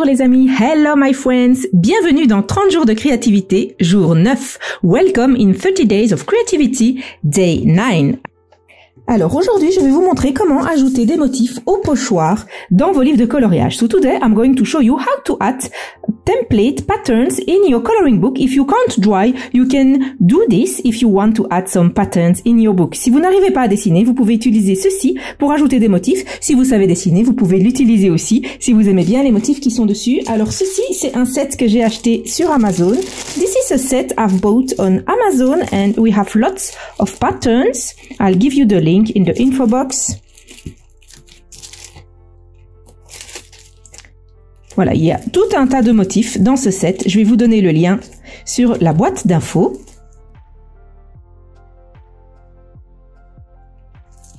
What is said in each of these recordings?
les amis, hello my friends, bienvenue dans 30 jours de créativité, jour 9. Welcome in 30 days of creativity, day 9. Alors aujourd'hui, je vais vous montrer comment ajouter des motifs au pochoir dans vos livres de coloriage. So today, I'm going to show you how to add template patterns in your coloring book. If you can't draw, you can do this if you want to add some patterns in your book. Si vous n'arrivez pas à dessiner, vous pouvez utiliser ceci pour ajouter des motifs. Si vous savez dessiner, vous pouvez l'utiliser aussi si vous aimez bien les motifs qui sont dessus. Alors ceci, c'est un set que j'ai acheté sur Amazon. This is a set I've bought on Amazon and we have lots of patterns. I'll give you the link in the info box. Voilà, il y a tout un tas de motifs dans ce set. Je vais vous donner le lien sur la boîte d'infos.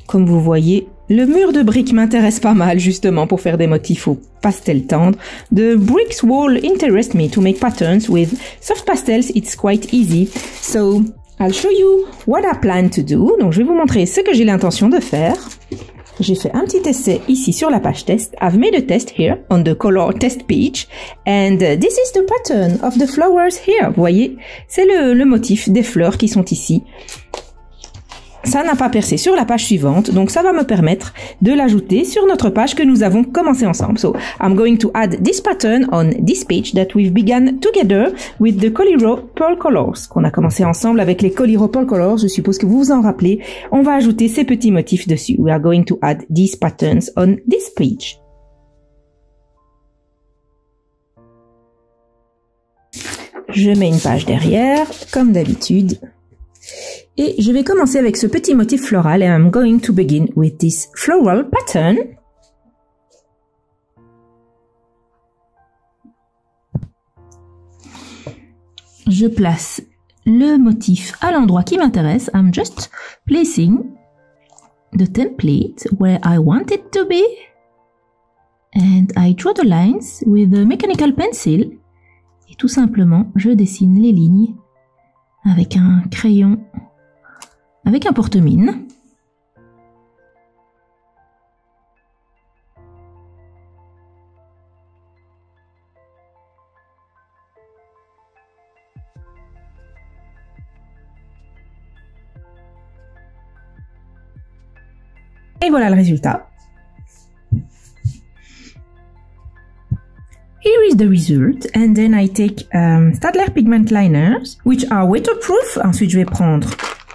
Comme vous voyez, le mur de briques m'intéresse pas mal justement pour faire des motifs au pastel tendre. The bricks wall interest me to make patterns with soft pastels. It's quite easy. So I'll show you what I plan to do. Donc je vais vous montrer ce que j'ai l'intention de faire. J'ai fait un petit essai ici sur la page test. I've made a test here on the color test page. And this is the pattern of the flowers here. Vous voyez, c'est le motif des fleurs qui sont ici. Ça n'a pas percé sur la page suivante, donc ça va me permettre de l'ajouter sur notre page que nous avons commencé ensemble. So, I'm going to add this pattern on this page that we've begun together with the Coliro Pearl Colors, qu'on a commencé ensemble avec les Coliro Pearl Colors. Je suppose que vous vous en rappelez. On va ajouter ces petits motifs dessus. We are going to add these patterns on this page. Je mets une page derrière, comme d'habitude. Et je vais commencer avec ce petit motif floral et I'm going to begin with this floral pattern. Je place le motif à l'endroit qui m'intéresse. I'm just placing the template where I want it to be. And I draw the lines with a mechanical pencil. Et tout simplement, je dessine les lignes avec un crayon, avec un porte-mine. Et voilà le résultat. Here is the result, and then I take Staedtler pigment liners, which are waterproof. Ensuite, je vais prendre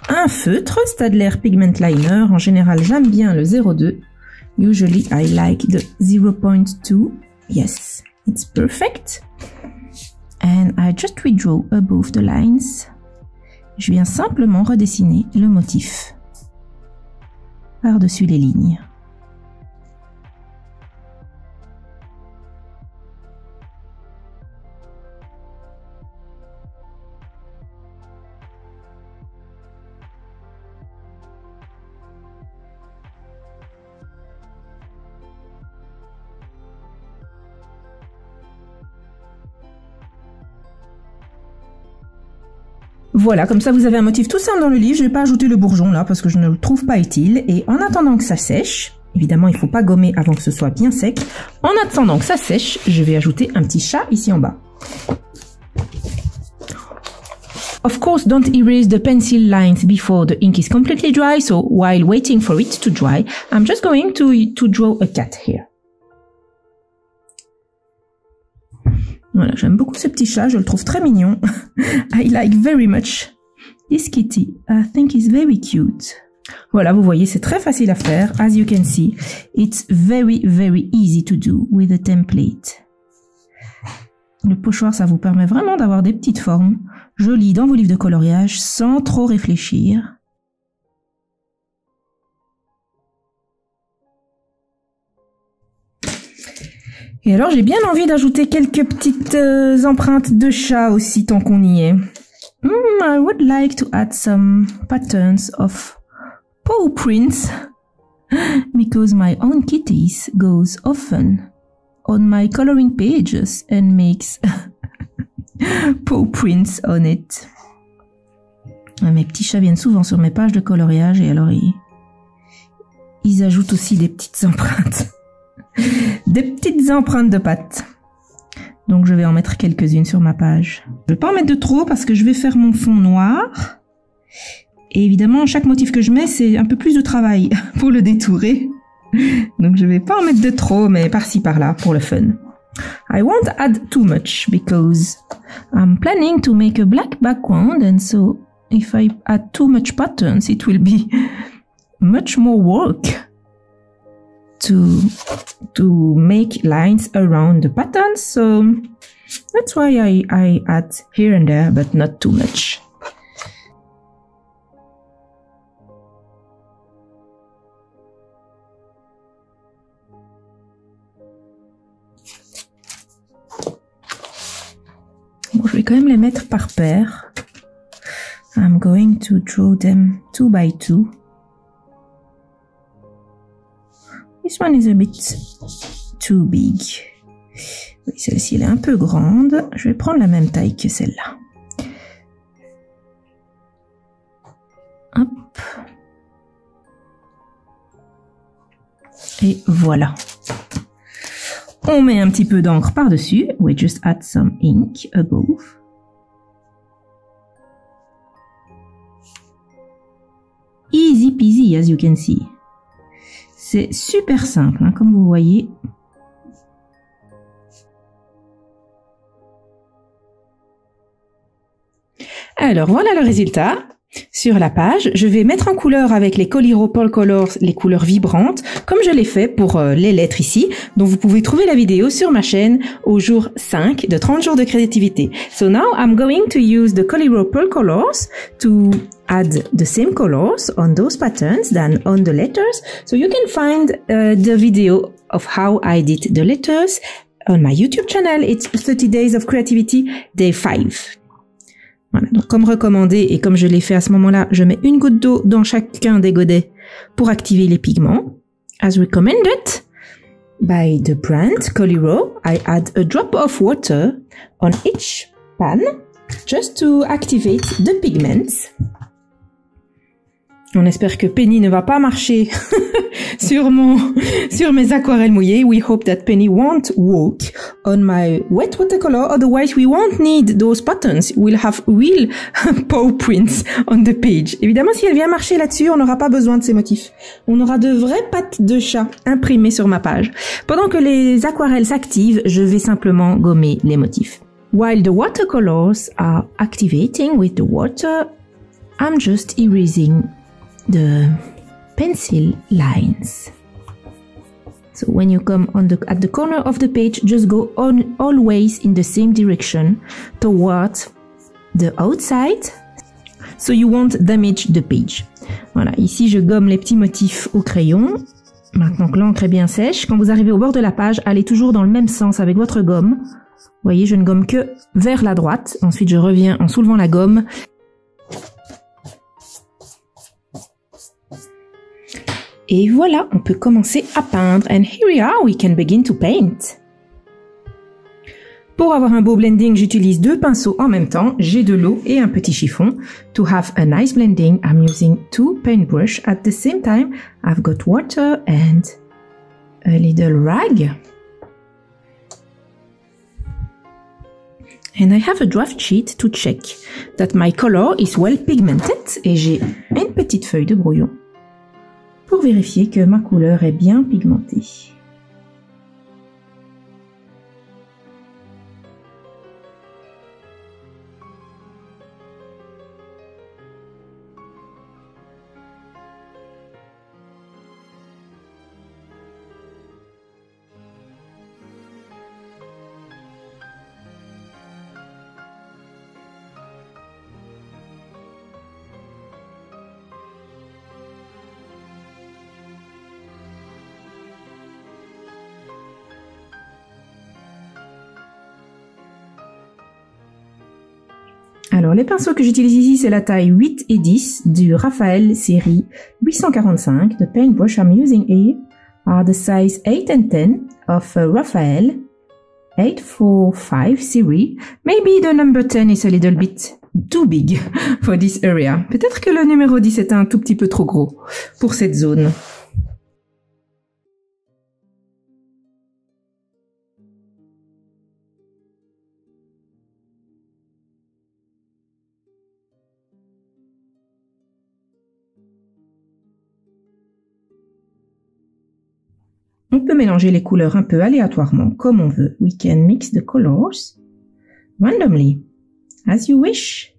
un feutre Staedtler pigment liner. En général, j'aime bien le 0,2. Usually, I like the 0.2. Yes, it's perfect. And I just redraw above the lines. Je viens simplement redessiner le motif par-dessus les lignes. Voilà, comme ça vous avez un motif tout simple dans le livre. Je vais pas ajouter le bourgeon là parce que je ne le trouve pas utile. Et en attendant que ça sèche, évidemment il faut pas gommer avant que ce soit bien sec. En attendant que ça sèche, je vais ajouter un petit chat ici en bas. Of course, don't erase the pencil lines before the ink is completely dry. So while waiting for it to dry, I'm just going to draw a cat here. Voilà, j'aime beaucoup ce petit chat, je le trouve très mignon. I like very much this kitty. I think it's very cute. Voilà, vous voyez, c'est très facile à faire. As you can see, it's very, very easy to do with a template. Le pochoir, ça vous permet vraiment d'avoir des petites formes jolies dans vos livres de coloriage sans trop réfléchir. Et alors, j'ai bien envie d'ajouter quelques petites empreintes de chat aussi, tant qu'on y est. I would like to add some patterns of paw prints, because my own kitties goes often on my coloring pages and makes paw prints on it. Mes petits chats viennent souvent sur mes pages de coloriage et alors ils ajoutent aussi des petites empreintes. Des petites empreintes de pattes. Donc je vais en mettre quelques-unes sur ma page. Je vais pas en mettre de trop parce que je vais faire mon fond noir. Et évidemment, chaque motif que je mets, c'est un peu plus de travail pour le détourer. Donc je vais pas en mettre de trop, mais par-ci par-là pour le fun. I won't add too much because I'm planning to make a black background, and so if I add too much patterns, it will be much more work to make lines around the patterns. So that's why I add here and there, but not too much. Bon, je vais quand même les mettre par paire. I'm going to draw them 2 by 2. This one is a bit too big. Oui, celle-ci elle est un peu grande. Je vais prendre la même taille que celle-là. Hop. Et voilà. On met un petit peu d'encre par-dessus. We just add some ink above. Easy peasy, as you can see. C'est super simple, hein, comme vous voyez. Alors, voilà le résultat. Sur la page, je vais mettre en couleur avec les Coliro Polcolors les couleurs vibrantes, comme je l'ai fait pour les lettres ici, dont vous pouvez trouver la vidéo sur ma chaîne au jour 5 de 30 jours de créativité. So now I'm going to use the Coliro Polcolors to add the same colors on those patterns than on the letters. So you can find the video of how I did the letters on my YouTube channel. It's 30 Days of Creativity, Day 5. Voilà, donc comme recommandé et comme je l'ai fait à ce moment-là, je mets une goutte d'eau dans chacun des godets pour activer les pigments. As recommended by the brand Coliro, I add a drop of water on each pan just to activate the pigments. On espère que Penny ne va pas marcher sur mes aquarelles mouillées. We hope that Penny won't walk on my wet watercolor, otherwise we won't need those patterns. We'll have real paw prints on the page. Évidemment, si elle vient marcher là-dessus, on n'aura pas besoin de ces motifs. On aura de vraies pattes de chat imprimées sur ma page. Pendant que les aquarelles s'activent, je vais simplement gommer les motifs. While the watercolors are activating with the water, I'm just erasing the pencil lines. So when you come at the corner of the page, just go on always in the same direction towards the outside, so you won't damage the page. Voilà, ici je gomme les petits motifs au crayon. Maintenant que l'encre est bien sèche, quand vous arrivez au bord de la page, allez toujours dans le même sens avec votre gomme. Vous voyez, je ne gomme que vers la droite. Ensuite, je reviens en soulevant la gomme. Et voilà, on peut commencer à peindre. And here we are, we can begin to paint. Pour avoir un beau blending, j'utilise 2 pinceaux en même temps. J'ai de l'eau et un petit chiffon. To have a nice blending, I'm using 2 paintbrushes at the same time. I've got water and a little rag. And I have a draft sheet to check that my color is well pigmented. Et j'ai une petite feuille de brouillon pour vérifier que ma couleur est bien pigmentée. Alors, les pinceaux que j'utilise ici, c'est la taille 8 et 10 du Raphael série 845. The paintbrush I'm using here are the size 8 and 10 of Raphael 845 series. Maybe the number 10 is a little bit too big for this area. Peut-être que le numéro 10 est un tout petit peu trop gros pour cette zone. On peut mélanger les couleurs un peu aléatoirement, comme on veut. We can mix the colors randomly, as you wish.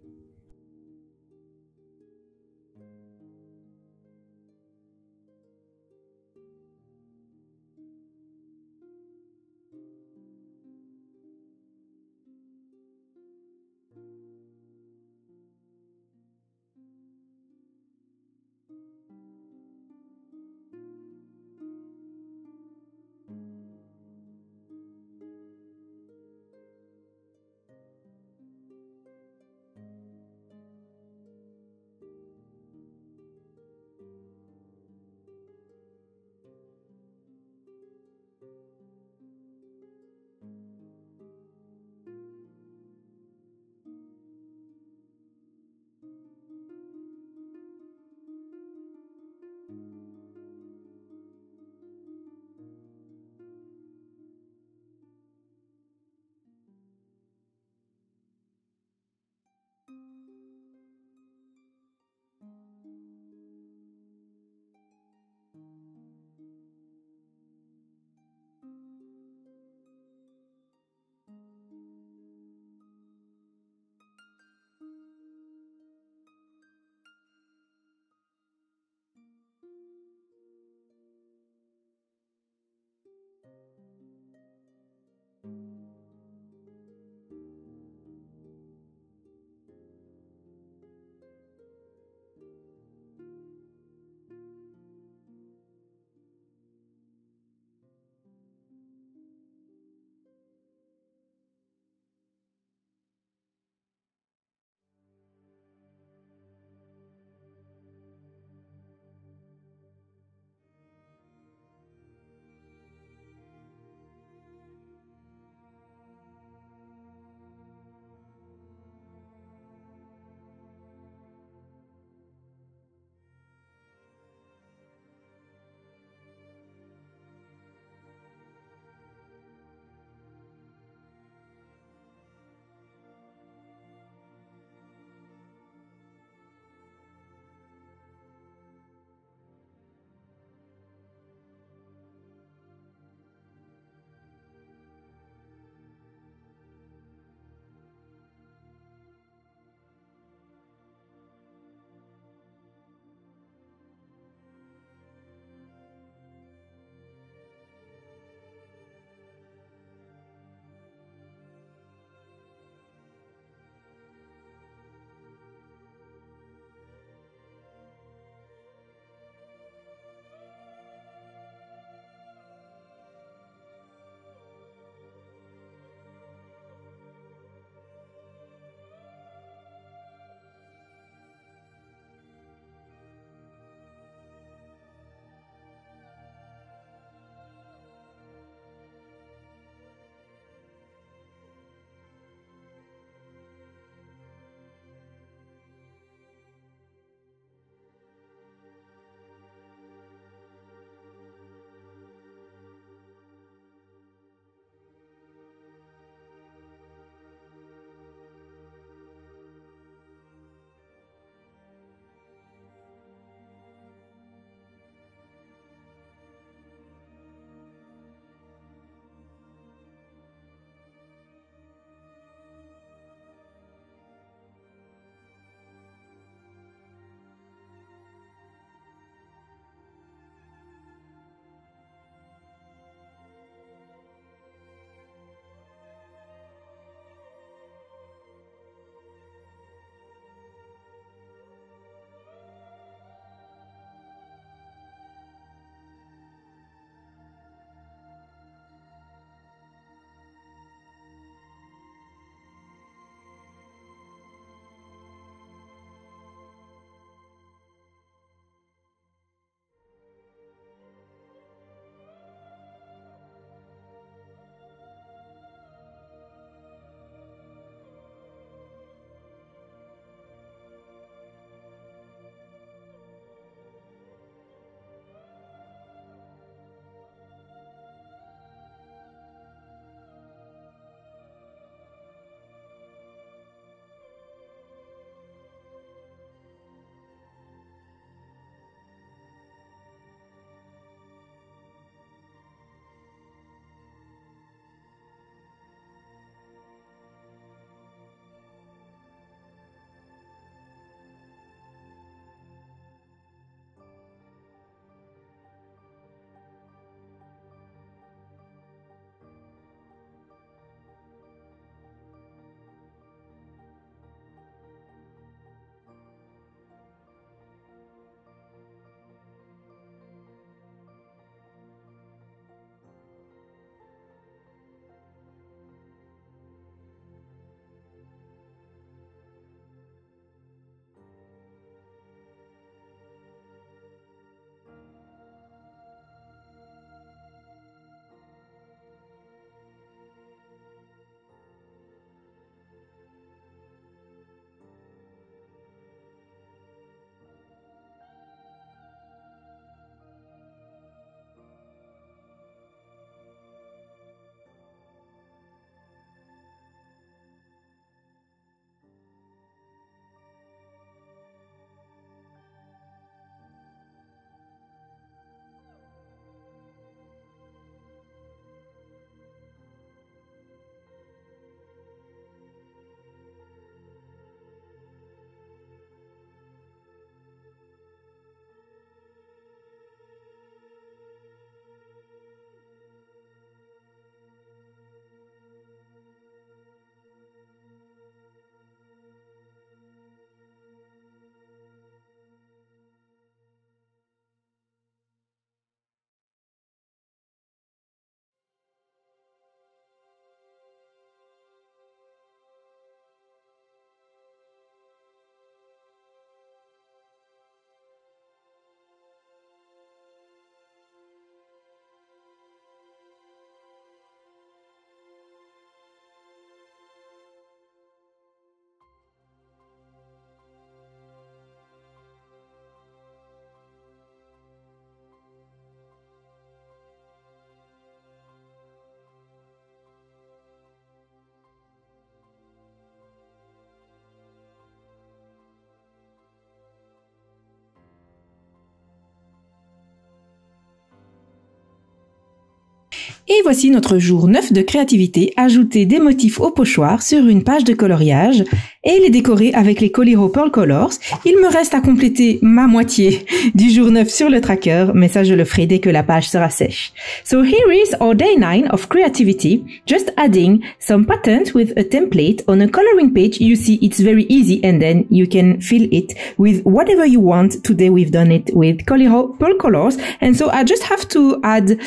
Et voici notre jour 9 de créativité, ajouter des motifs au pochoir sur une page de coloriage et les décorer avec les Coliro Pearl Colors. Il me reste à compléter ma moitié du jour 9 sur le tracker, mais ça je le ferai dès que la page sera sèche. So here is our day 9 of creativity, just adding some patterns with a template on a coloring page. You see it's very easy and then you can fill it with whatever you want. Today we've done it with Coliro Pearl Colors, and so I just have to add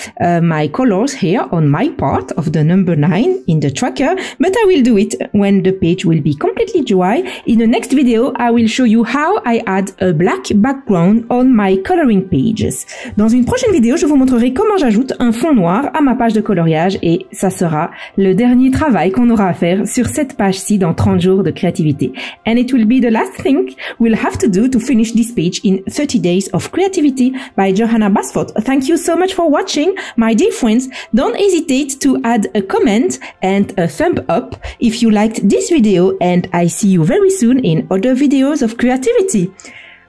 my colors here on my part of the number 9 in the tracker, but I will do it when the page will be completely dry. In the next video, I will show you how I add a black background on my coloring pages. Dans une prochaine vidéo, je vous montrerai comment j'ajoute un fond noir à ma page de coloriage et ça sera le dernier travail qu'on aura à faire sur cette page-ci dans 30 jours de créativité. And it will be the last thing we'll have to do to finish this page in 30 Days of Creativity by Johanna Basford. Thank you so much for watching, my dear friends. Don't hesitate to add a comment and a thumb up if you liked this video, and I see you very soon in other videos of creativity.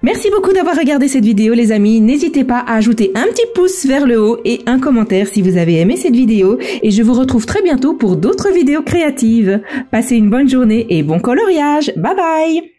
Merci beaucoup d'avoir regardé cette vidéo les amis, n'hésitez pas à ajouter un petit pouce vers le haut et un commentaire si vous avez aimé cette vidéo, et je vous retrouve très bientôt pour d'autres vidéos créatives. Passez une bonne journée et bon coloriage, bye bye!